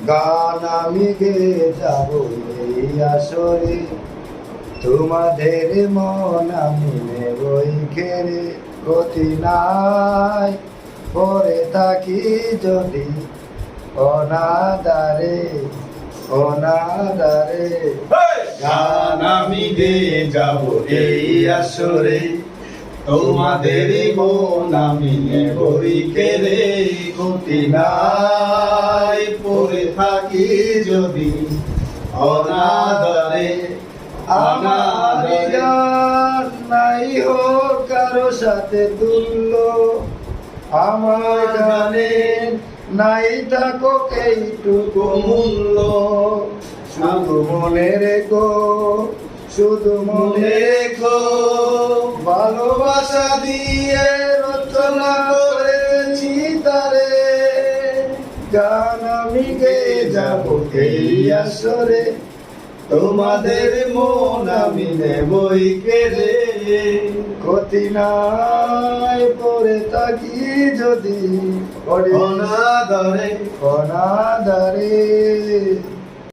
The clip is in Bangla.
গান আমি গেয়ে যাব এই আসরে, তোমাদের মন আমি নেবই ঘেরে। গতি নাই পরে থাকি যদি অনাদারে, অনাদারে। গান আমি গেয়ে যাব এই আসরে, তোমাদের মন আমি নেবই কেড়ে। গতি নাই পড়ে থাকি যদি অনাদরে, আমার গান নাই হোক কারো সাথে তুল্য, আমার গানে নাই থাকো এইটুকু মূল্য। শুধু মনে রেখো, শুধু মনে রেখো ভালোবাসা দিয়ে রচনা করেছি তারে। গান আমি গেয়ে যাব এই আসরে, তোমাদের মন আমি নেবই কেড়ে। ক্ষতি নাই পড়ে থাকি যদি অনাদরে অনাদারে।